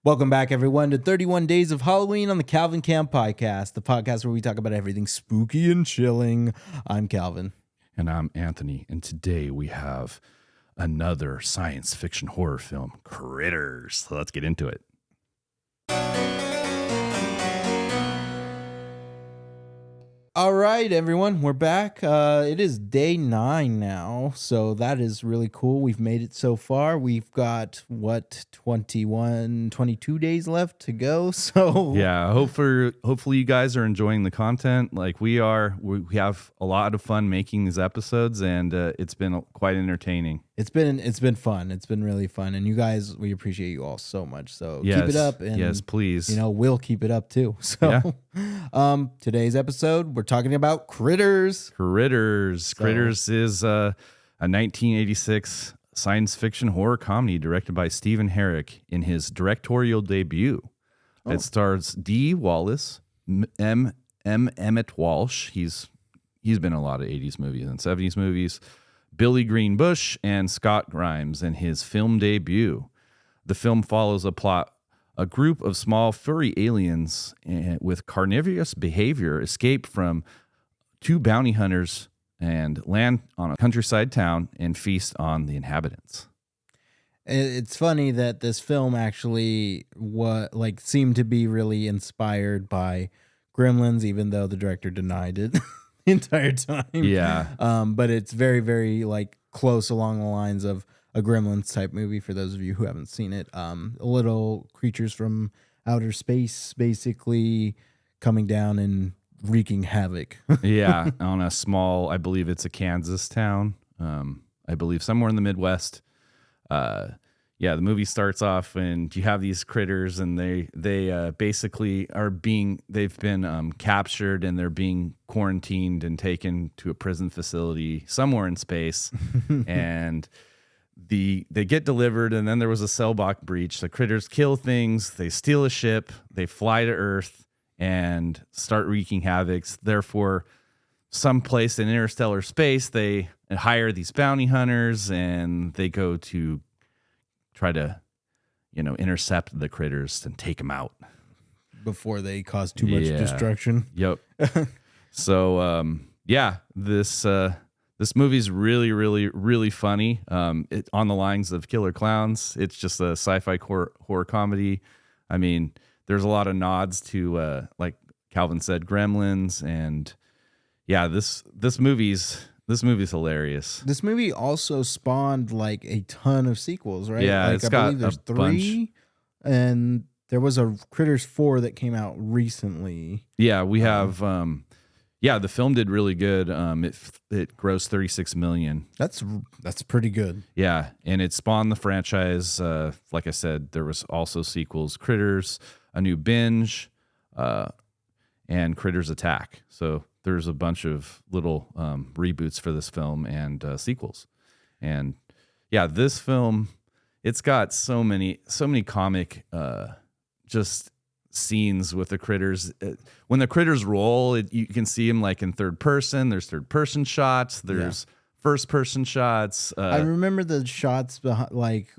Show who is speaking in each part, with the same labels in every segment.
Speaker 1: Welcome back, everyone, to 31 Days of Halloween on the Calvin Camp Podcast, the podcast where we talk about everything spooky and chilling. I'm Calvin.
Speaker 2: And I'm Anthony. And today we have another science fiction horror film, Critters. So let's get into it.
Speaker 1: All right, everyone, we're back. It is day 9 now, so that is really cool. We've made it so far. We've got, 22 days left to go. So
Speaker 2: yeah, hopefully you guys are enjoying the content like we are. We have a lot of fun making these episodes, and it's been quite entertaining.
Speaker 1: It's been fun. It's been really fun, and you guys, we appreciate you all so much. So
Speaker 2: Yes.
Speaker 1: keep it up, and
Speaker 2: yes, please.
Speaker 1: we'll keep it up too. So, today's episode, we're talking about Critters.
Speaker 2: Critters is a 1986 science fiction horror comedy directed by Stephen Herrick in his directorial debut. Oh. It stars Dee Wallace, Emmett Walsh. He's been in a lot of 80s movies and 70s movies. Billy Greenbush and Scott Grimes in his film debut. The film follows a group of small furry aliens with carnivorous behavior escape from two bounty hunters and land on a countryside town and feast on the inhabitants.
Speaker 1: It's funny that this film actually seemed to be really inspired by Gremlins, even though the director denied it. Entire time.
Speaker 2: Yeah.
Speaker 1: But it's very, very close along the lines of a Gremlins type movie for those of you who haven't seen it. Little creatures from outer space basically coming down and wreaking havoc.
Speaker 2: Yeah, on a small, I believe it's a Kansas town. I believe somewhere in the Midwest. Yeah, the movie starts off and you have these critters, and they basically they've been captured, and they're being quarantined and taken to a prison facility somewhere in space. And they get delivered, and then there was a cell block breach. The critters kill things, they steal a ship, they fly to Earth and start wreaking havoc. Therefore, someplace in interstellar space, they hire these bounty hunters, and they go to try to, intercept the critters and take them out
Speaker 1: before they cause too much destruction.
Speaker 2: Yep. So, this movie's really, really, really funny. It on the lines of Killer Clowns. It's just a sci-fi horror comedy. I mean, there's a lot of nods to, like Calvin said, Gremlins, and yeah, this movie's hilarious.
Speaker 1: This movie also spawned a ton of sequels, right?
Speaker 2: Yeah,
Speaker 1: I believe there's 3, and there was a Critters 4 that came out recently.
Speaker 2: Yeah, we have. The film did really good. It grossed $36 million.
Speaker 1: That's pretty good.
Speaker 2: Yeah, and it spawned the franchise. Like I said, there was also sequels: Critters, A New Binge, and Critters Attack. So there's a bunch of little reboots for this film and sequels. And yeah, this film, it's got so many comic just scenes with the critters. When the critters roll, you can see them in third person. There's third person shots. There's first person shots.
Speaker 1: I remember the shots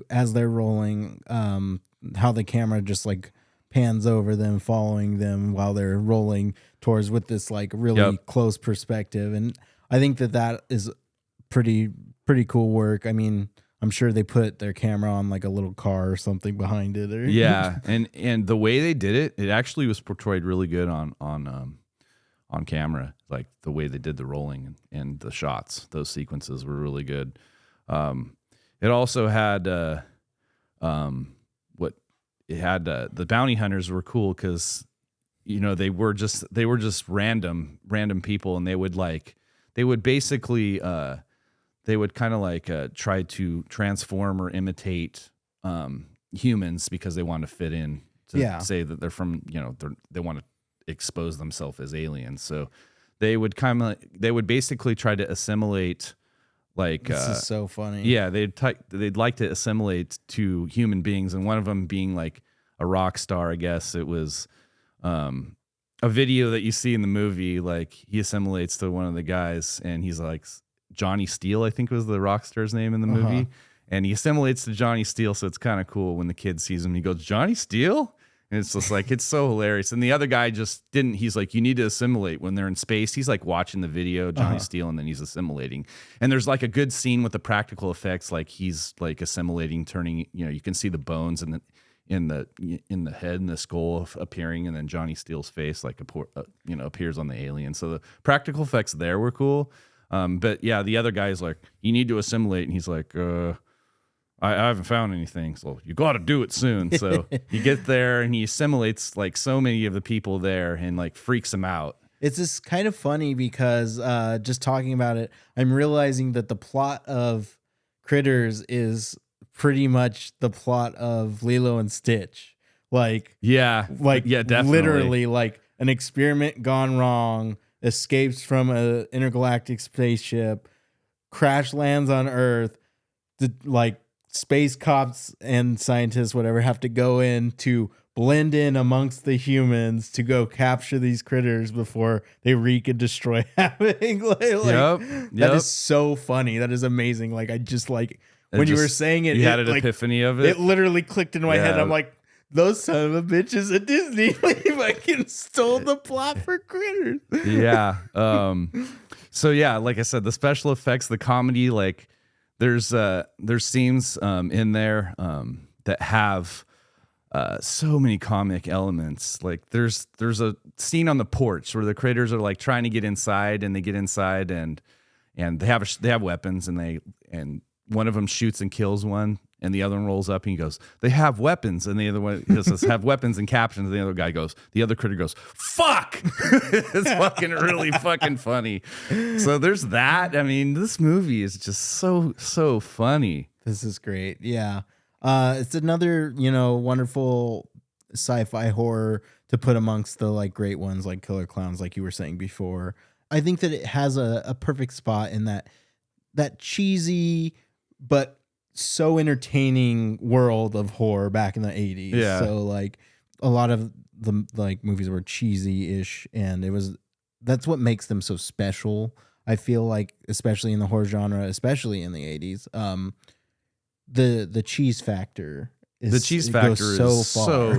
Speaker 1: as they're rolling, how the camera just pans over them, following them while they're rolling towards with this really close perspective. And I think that is pretty cool work. I mean, I'm sure they put their camera on a little car or something behind it.
Speaker 2: Yeah, and the way they did it actually was portrayed really good on camera. The way they did the rolling and the shots, those sequences were really good. It also had the bounty hunters were cool because they were just random people, and they would basically try to transform or imitate humans because they want to fit in to say that they're from they want to expose themselves as aliens. So they would basically try to assimilate.
Speaker 1: This is so funny.
Speaker 2: Yeah, they'd like to assimilate to human beings, and one of them being a rock star. I guess it was a video that you see in the movie. He assimilates to one of the guys, and he's Johnny Steele, I think was the rock star's name in the movie, and he assimilates to Johnny Steele. So it's kind of cool when the kid sees him. He goes, Johnny Steele? And it's just like, it's so hilarious. And the other guy just didn't, he's like, you need to assimilate when they're in space. He's like watching the video, Johnny Steele, and then he's assimilating. And there's like a good scene with the practical effects. Like he's like assimilating, turning, you can see the bones in the head and the skull appearing. And then Johnny Steele's face like, appears on the alien. So the practical effects there were cool. But yeah, the other guy's like, you need to assimilate. And he's like, I haven't found anything, so you got to do it soon. So you get there and he assimilates like so many of the people there and like freaks them out.
Speaker 1: It's just kind of funny because just talking about it, I'm realizing that the plot of Critters is pretty much the plot of Lilo and Stitch.
Speaker 2: Definitely.
Speaker 1: Literally like an experiment gone wrong, escapes from an intergalactic spaceship, crash lands on Earth, space cops and scientists, whatever, have to go in to blend in amongst the humans to go capture these critters before they wreak and destroy everything. That is so funny. That is amazing. Like, I just like when you were saying it,
Speaker 2: you had an epiphany of it.
Speaker 1: It literally clicked in my head. I'm like, those son of a bitches at Disney fucking stole the plot for Critters.
Speaker 2: Yeah. So yeah, like I said, the special effects, the comedy, like, there's scenes in there that have so many comic elements. Like there's a scene on the porch where the critters are like trying to get inside, and they get inside and they have weapons, and one of them shoots and kills one, and the other one rolls up and he goes, they have weapons, and the other one says have weapons and captions. And the other critter goes, fuck. It's fucking really fucking funny. So there's that. I mean, this movie is just so funny.
Speaker 1: This is great. Yeah. It's another, wonderful sci-fi horror to put amongst the like great ones like Killer Clowns, like you were saying before. I think that it has a perfect spot in that cheesy but so entertaining world of horror back in the 80s.
Speaker 2: Yeah.
Speaker 1: So like a lot of the like movies were cheesy-ish, and that's what makes them so special. I feel like, especially in the horror genre, especially in the 80s, the cheese factor is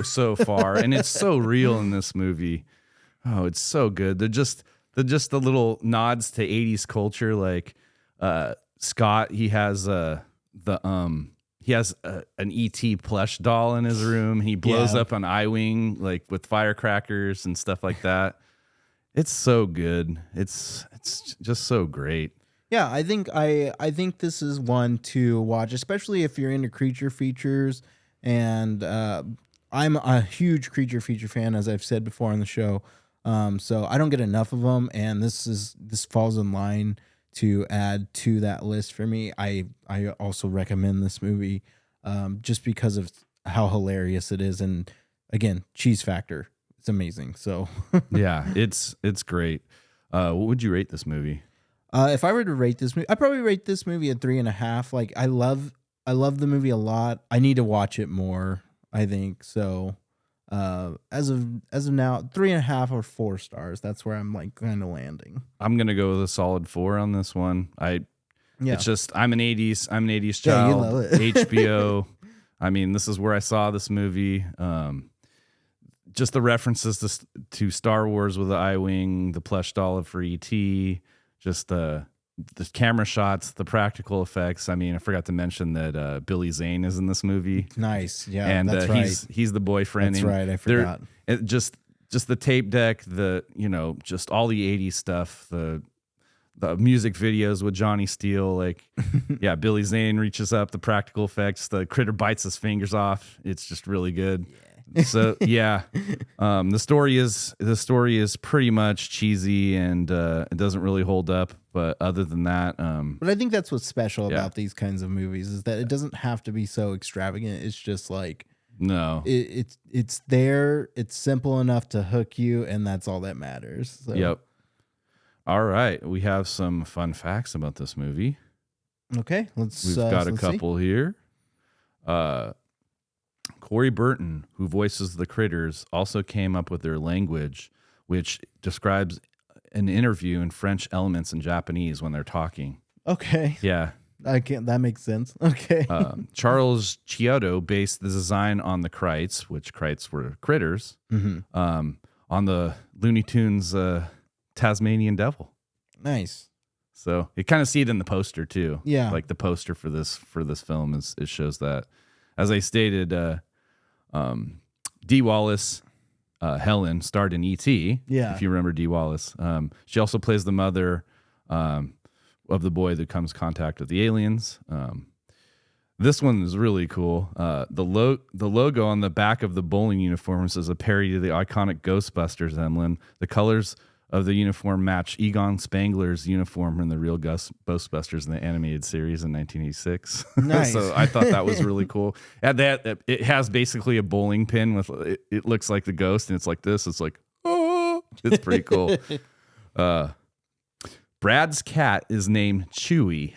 Speaker 2: so far, and it's so real in this movie. Oh, it's so good. They're just the little nods to 80s culture, like Scott, he has an ET plush doll in his room. He blows up an I-wing like with firecrackers and stuff like that. It's so good. It's just so great.
Speaker 1: Yeah, I think this is one to watch, especially if you're into creature features. And I'm a huge creature feature fan, as I've said before on the show. So I don't get enough of them, and this falls in line to add to that list for me. I also recommend this movie just because of how hilarious it is, and again, cheese factor. It's amazing. So
Speaker 2: yeah, it's great. What would you rate this movie?
Speaker 1: If I were to rate this movie, I'd probably rate this movie a 3.5. Like I love the movie a lot. I need to watch it more, I think. So as of now, 3.5 or 4 stars. That's where I'm like kind of landing.
Speaker 2: I'm gonna go with a solid 4 on this one. It's just I'm an 80s child.
Speaker 1: Yeah, you love it.
Speaker 2: HBO. I mean, this is where I saw this movie. Just the references to Star Wars with the I-wing, the plush doll for ET, just the camera shots, the practical effects. I mean, I forgot to mention that Billy Zane is in this movie.
Speaker 1: Nice, yeah,
Speaker 2: and
Speaker 1: that's right.
Speaker 2: He's the boyfriend.
Speaker 1: That's right, I forgot.
Speaker 2: Just the tape deck, just all the 80s stuff, the music videos with Johnny Steele, like yeah, Billy Zane reaches up, the practical effects, the critter bites his fingers off. It's just really good. Yeah. So yeah, the story is pretty much cheesy, and it doesn't really hold up. But other than that,
Speaker 1: but I think that's what's special about these kinds of movies is that it doesn't have to be so extravagant. It's just like it's there. It's simple enough to hook you, and that's all that matters. So.
Speaker 2: Yep. All right, we have some fun facts about this movie.
Speaker 1: Okay,
Speaker 2: we've got a couple here. Corey Burton, who voices the critters, also came up with their language, which describes an interview in French elements and Japanese when they're talking.
Speaker 1: Okay.
Speaker 2: Yeah.
Speaker 1: That makes sense. Okay.
Speaker 2: Charles Chiodo based the design on the Krites, which Krites were critters, on the Looney Tunes Tasmanian Devil.
Speaker 1: Nice.
Speaker 2: So you kind of see it in the poster too.
Speaker 1: Yeah.
Speaker 2: Like the poster for this film it shows that. As I stated, Dee Wallace, Helen, starred in E.T.
Speaker 1: Yeah.
Speaker 2: If you remember Dee Wallace. She also plays the mother of the boy that comes in contact with the aliens. This one is really cool. The logo on the back of the bowling uniforms is a parody to the iconic Ghostbusters emblem. The colors of the uniform match Egon Spangler's uniform from the real Ghostbusters in the animated series in 1986.
Speaker 1: Nice.
Speaker 2: So I thought that was really cool. And that it has basically a bowling pin with it looks like the ghost, and it's like this. It's like, oh, it's pretty cool. Brad's cat is named Chewie.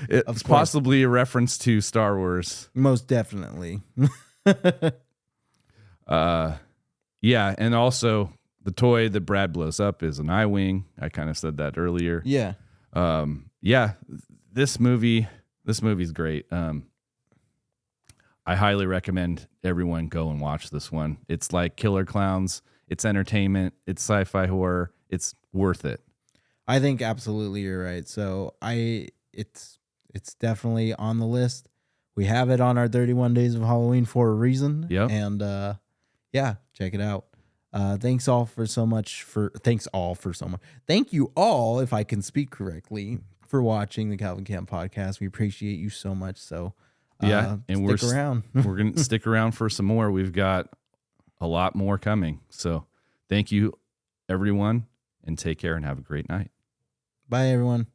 Speaker 2: It's possibly a reference to Star Wars.
Speaker 1: Most definitely.
Speaker 2: Yeah, and also the toy that Brad blows up is an I-Wing. I kind of said that earlier.
Speaker 1: Yeah.
Speaker 2: Yeah, this movie's great. I highly recommend everyone go and watch this one. It's like Killer Clowns. It's entertainment. It's sci-fi horror. It's worth it.
Speaker 1: I think absolutely you're right. So it's definitely on the list. We have it on our 31 Days of Halloween for a reason.
Speaker 2: Yep.
Speaker 1: And yeah, check it out. Thank you all for so much, if I can speak correctly, for watching the Calvin Camp podcast. We appreciate you so much. So
Speaker 2: yeah, and
Speaker 1: stick around.
Speaker 2: We're going to stick around for some more. We've got a lot more coming. So thank you, everyone, and take care and have a great night.
Speaker 1: Bye, everyone.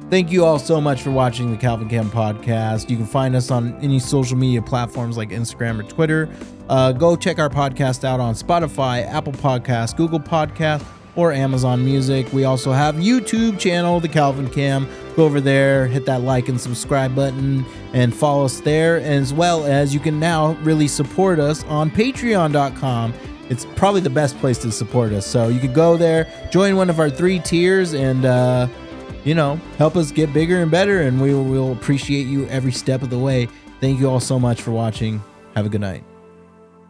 Speaker 1: Thank you all so much for watching the Calvin Camp podcast. You can find us on any social media platforms like Instagram or Twitter. Go check our podcast out on Spotify, Apple Podcasts, Google Podcasts, or Amazon Music. We also have YouTube channel, the Calvin Cam. Go over there, hit that like and subscribe button, and follow us there. As well as you can now really support us on Patreon.com. It's probably the best place to support us. So you can go there, join one of our 3 tiers, and help us get bigger and better, and we will appreciate you every step of the way. Thank you all so much for watching. Have a good night.